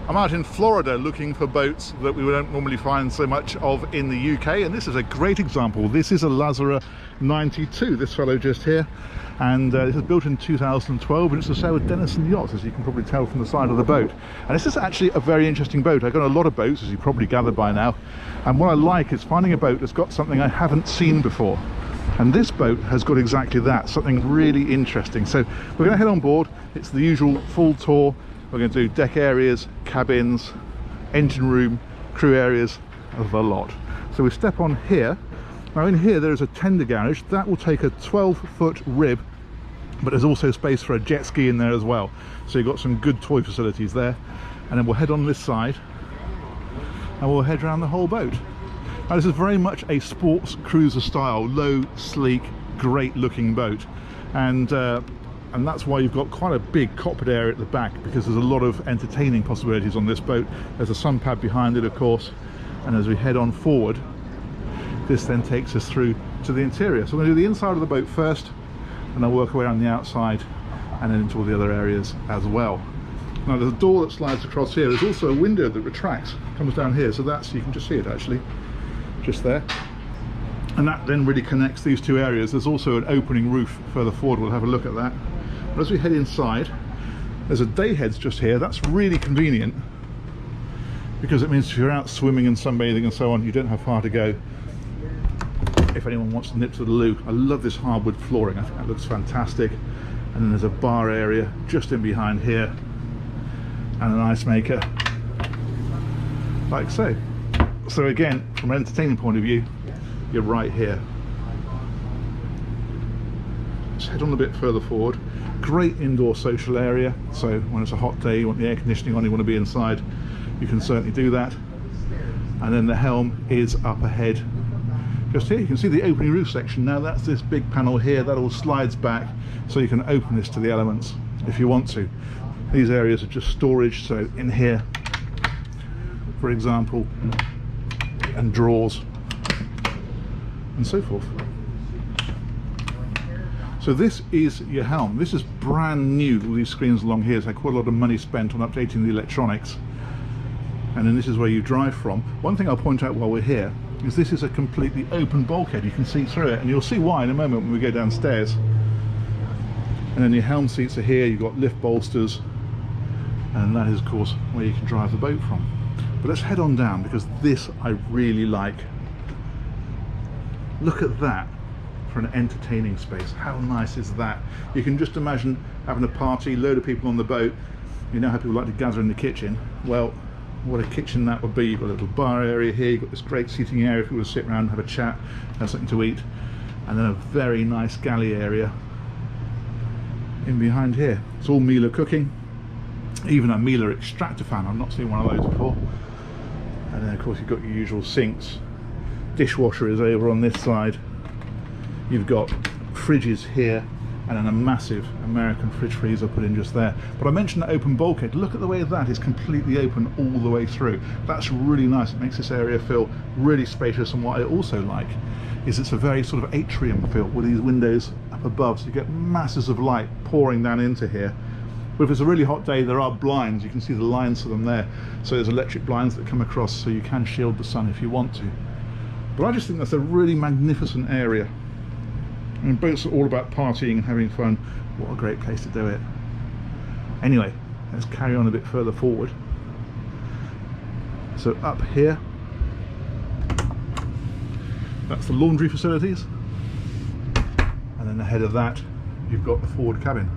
I'm out in Florida looking for boats that we don't normally find so much of in the UK, and this is a great example. This is a Lazzara 92, this fellow just here, and this was built in 2012, and it's for sale with Denison Yacht, as you can probably tell from the side of the boat. And this is actually a very interesting boat. I've got a lot of boats, as you probably gathered by now, and what I like is finding a boat that's got something I haven't seen before. And this boat has got exactly that, something really interesting. So we're going to head on board. It's the usual full tour. We're going to do deck areas, cabins, engine room, crew areas, the lot. So we step on here. Now in here there is a tender garage. That will take a 12-foot rib, but there's also space for a jet ski in there as well. So you've got some good toy facilities there. And then we'll head on this side and we'll head around the whole boat. Now this is very much a sports cruiser style, low, sleek, great looking boat. And that's why you've got quite a big cockpit area at the back, because there's a lot of entertaining possibilities on this boat. There's a sun pad behind it, of course, and as we head on forward, this then takes us through to the interior. So we're going to do the inside of the boat first, and then work our way around the outside and then into all the other areas as well. Now there's a door that slides across here. There's also a window that retracts, comes down here, so that's, you can just see it actually, just there. And that then really connects these two areas. There's also an opening roof further forward. We'll have a look at that. But as we head inside, there's a day heads just here. That's really convenient, because it means if you're out swimming and sunbathing and so on, you don't have far to go if anyone wants to nip to the loo. I love this hardwood flooring. I think that looks fantastic. And then there's a bar area just in behind here, and an ice maker, like so. So again, from an entertaining point of view, you're right here. Let's head on a bit further forward. Great indoor social area, so when it's a hot day, you want the air conditioning on, you want to be inside, you can certainly do that. And then the helm is up ahead just here. You can see the opening roof section. Now that's this big panel here that all slides back, so you can open this to the elements if you want to. These areas are just storage, so in here, for example, and drawers and so forth. So this is your helm. This is brand new. All these screens along here, so quite a lot of money spent on updating the electronics. And then this is where you drive from. One thing I'll point out while we're here is this is a completely open bulkhead. You can see through it, and you'll see why in a moment when we go downstairs. And then your helm seats are here. You've got lift bolsters, and that is of course where you can drive the boat from. But let's head on down, because this I really like. Look at that for an entertaining space. How nice is that? You can just imagine having a party, load of people on the boat. You know how people like to gather in the kitchen. Well, what a kitchen that would be. You've got a little bar area here, you've got this great seating area if you want to sit around and have a chat, have something to eat, and then a very nice galley area in behind here. It's all Miele cooking, even a Miele extractor fan. I've not seen one of those before. And then of course you've got your usual sinks. Dishwasher is over on this side. You've got fridges here, and then a massive American fridge freezer put in just there. But I mentioned that open bulkhead. Look at the way that is completely open all the way through. That's really nice. It makes this area feel really spacious. And what I also like is it's a very sort of atrium feel with these windows up above, so you get masses of light pouring down into here. But if it's a really hot day, there are blinds. You can see the lines for them there. So there's electric blinds that come across, so you can shield the sun if you want to. But I just think that's a really magnificent area. I mean, boats are all about partying and having fun. What a great place to do it. Anyway, let's carry on a bit further forward. So up here, that's the laundry facilities. And then ahead of that, you've got the forward cabin.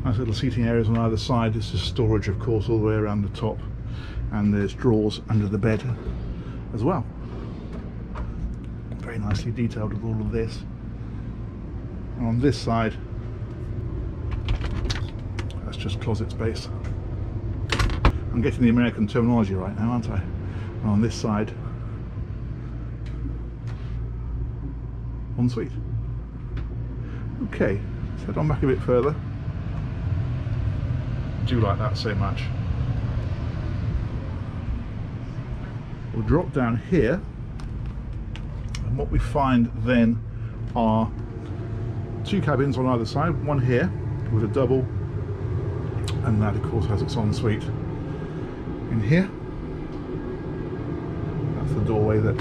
Nice little seating areas on either side. This is storage, of course, all the way around the top. And there's drawers under the bed as well. Very nicely detailed with all of this. And on this side, that's just closet space. I'm getting the American terminology right now, aren't I? And on this side, ensuite. Okay, let's head on back a bit further. I do like that so much. We'll drop down here, and what we find then are two cabins on either side, one here with a double, and that of course has its ensuite in here. That's the doorway that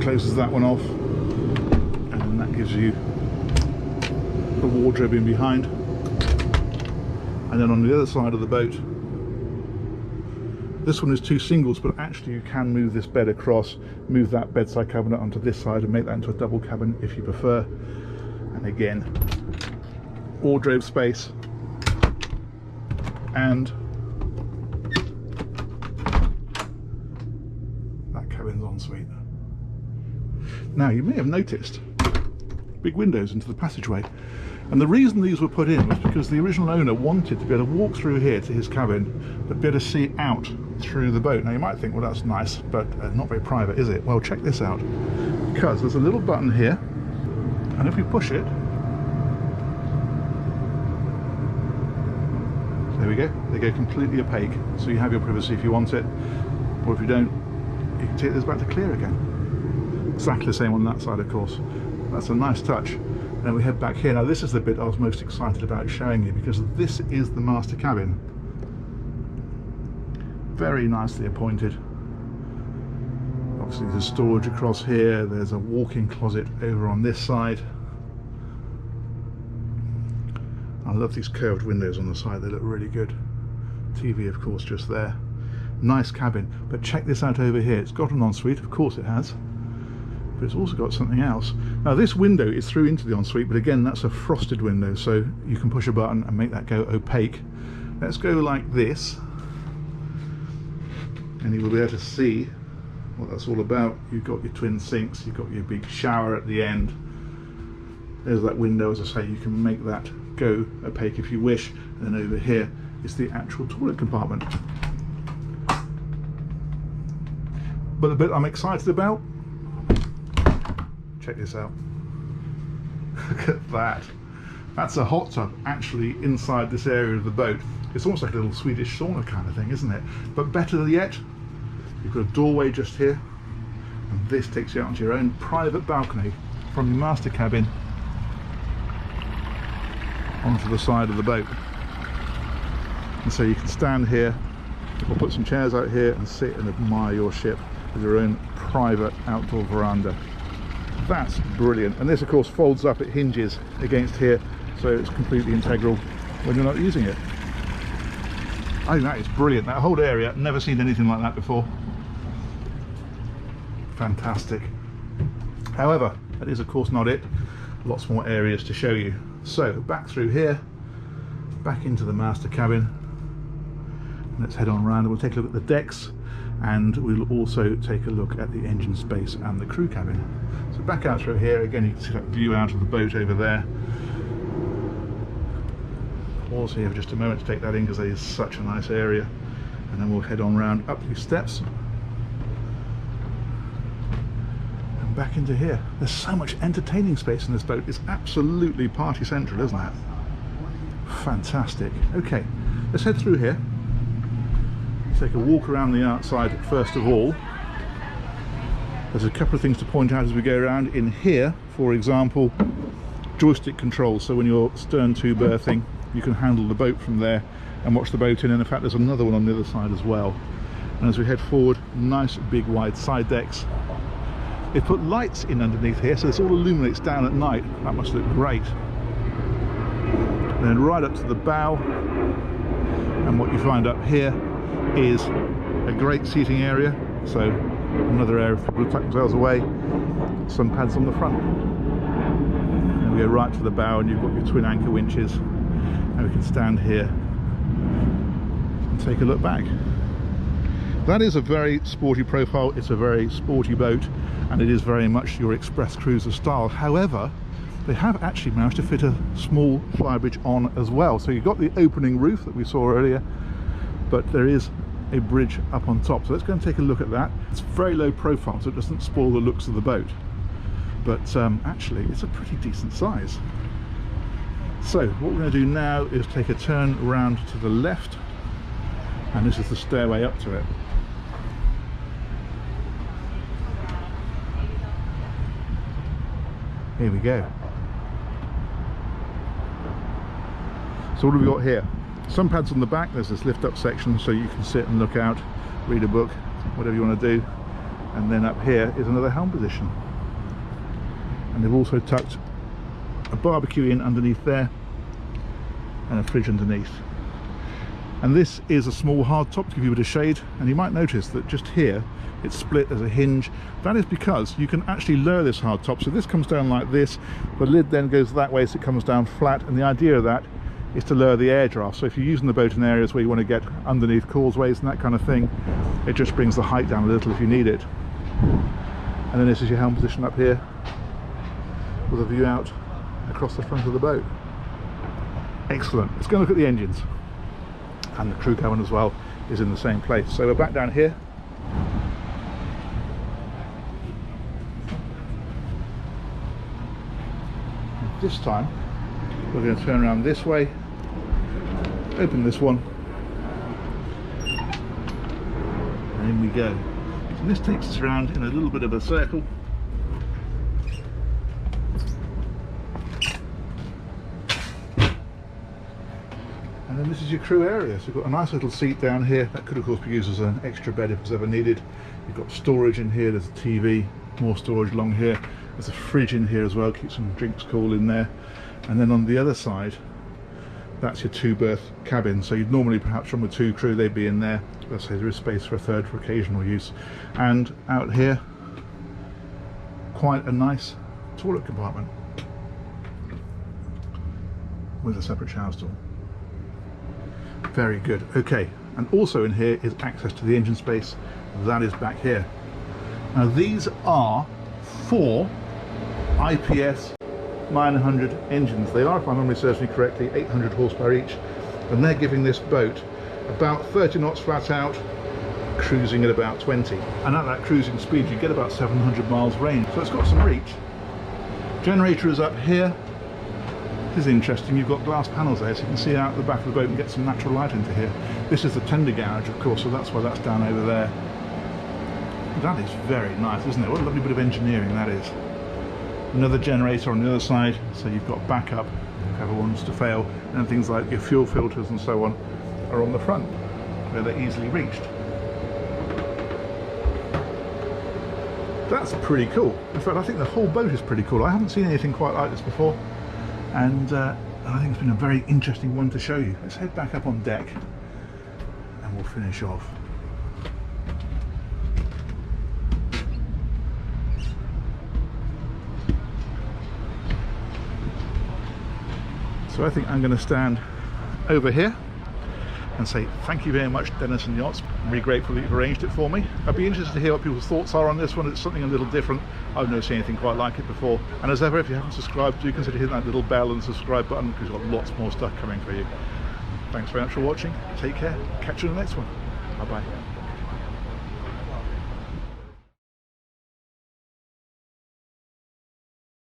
closes that one off, and then that gives you the wardrobe in behind. And then on the other side of the boat, this one is two singles, but actually you can move this bed across, move that bedside cabinet onto this side and make that into a double cabin if you prefer. And again, wardrobe space, and that cabin's ensuite. Now you may have noticed big windows into the passageway, and the reason these were put in was because the original owner wanted to be able to walk through here to his cabin but be able to see out through the boat. Now you might think, well, that's nice, but not very private, is it? Well, check this out, because there's a little button here, and if we push it, there we go, they go completely opaque, so you have your privacy if you want it, or if you don't, you can take this back to clear again. Exactly the same on that side, of course. That's a nice touch. And we head back here. Now this is the bit I was most excited about showing you, because this is the master cabin. Very nicely appointed. Obviously there's storage across here, there's a walk-in closet over on this side. I love these curved windows on the side, they look really good. TV of course just there. Nice cabin, but check this out over here. It's got an ensuite, of course it has, but it's also got something else. Now this window is through into the ensuite, but again that's a frosted window, so you can push a button and make that go opaque. Let's go like this, and you will be able to see what that's all about. You've got your twin sinks, you've got your big shower at the end. There's that window, as I say, you can make that go opaque if you wish. And then over here is the actual toilet compartment. But the bit I'm excited about, check this out. Look at that. That's a hot tub actually inside this area of the boat. It's almost like a little Swedish sauna kind of thing, isn't it? But better yet, you've got a doorway just here, and this takes you out onto your own private balcony from your master cabin onto the side of the boat. And so you can stand here or put some chairs out here and sit and admire your ship with your own private outdoor veranda. That's brilliant. And this of course folds up, it hinges against here, so it's completely integral when you're not using it. I think that is brilliant. That whole area, never seen anything like that before. Fantastic. However, that is of course not it. Lots more areas to show you. So back through here, back into the master cabin. Let's head on around and we'll take a look at the decks, and we'll also take a look at the engine space and the crew cabin. So back out through here, again you can see that view out of the boat over there. Pause here for just a moment to take that in, because that is such a nice area. And then we'll head on round up these steps and back into here. There's so much entertaining space in this boat. It's absolutely party central, isn't it? Fantastic. Okay, let's head through here. Take a walk around the outside first of all. There's a couple of things to point out as we go around. In here, for example, joystick controls, so when you're stern to berthing you can handle the boat from there and watch the boat in, and in fact there's another one on the other side as well. And as we head forward, nice big wide side decks. They've put lights in underneath here, so this all illuminates down at night. That must look great. And then right up to the bow, and what you find up here is a great seating area, so another area for people to tuck themselves away. Sun pads on the front, and we go right to the bow, and you've got your twin anchor winches, and we can stand here and take a look back. That is a very sporty profile, it's a very sporty boat, and it is very much your express cruiser style. However, they have actually managed to fit a small flybridge on as well. So you've got the opening roof that we saw earlier, but there is a bridge up on top. So let's go and take a look at that. It's very low profile, so it doesn't spoil the looks of the boat, but actually it's a pretty decent size. So what we're going to do now is take a turn around to the left, and this is the stairway up to it. Here we go. So what have we got here? Some pads on the back, there's this lift up section so you can sit and look out, read a book, whatever you want to do. And then up here is another helm position. And they've also tucked a barbecue in underneath there and a fridge underneath. And this is a small hard top to give you a bit of shade, and you might notice that just here it's split as a hinge. That is because you can actually lower this hard top, so this comes down like this, the lid then goes that way so it comes down flat, and the idea of that is to lower the air draft. So if you're using the boat in areas where you want to get underneath causeways and that kind of thing, it just brings the height down a little if you need it. And then this is your helm position up here with a view out across the front of the boat. Excellent. Let's go and look at the engines. And the crew cabin as well is in the same place. So we're back down here. And this time we're going to turn around this way, open this one, and in we go. So this takes us around in a little bit of a circle. And then this is your crew area. So you've got a nice little seat down here. That could of course be used as an extra bed if it's ever needed. You've got storage in here, there's a TV, more storage along here. There's a fridge in here as well, keep some drinks cool in there. And then on the other side, that's your 2-berth cabin. So you'd normally perhaps run with 2 crew, they'd be in there. Let's say there is space for a third for occasional use. And out here, quite a nice toilet compartment with a separate shower stall. Very good. Okay, and also in here is access to the engine space. That is back here. Now these are 4 IPS 900 engines. They are, if my memory serves me correctly, 800 horsepower each, and they're giving this boat about 30 knots flat out, cruising at about 20. And at that cruising speed you get about 700 miles range, so it's got some reach. Generator is up here. This is interesting, you've got glass panels there so you can see out the back of the boat and get some natural light into here. This is the tender garage of course, so that's why that's down over there. That is very nice, isn't it? What a lovely bit of engineering that is. Another generator on the other side, so you've got backup if ever wants to fail, and things like your fuel filters and so on are on the front where they're easily reached. That's pretty cool. In fact, I think the whole boat is pretty cool. I haven't seen anything quite like this before, and I think it's been a very interesting one to show you. Let's head back up on deck and we'll finish off. So I think I'm going to stand over here and say thank you very much, Denison Yachts. I'm really grateful that you've arranged it for me. I'd be interested to hear what people's thoughts are on this one. It's something a little different. I've never seen anything quite like it before. And as ever, if you haven't subscribed, do consider hitting that little bell and subscribe button, because we've got lots more stuff coming for you. Thanks very much for watching. Take care. Catch you in the next one. Bye bye.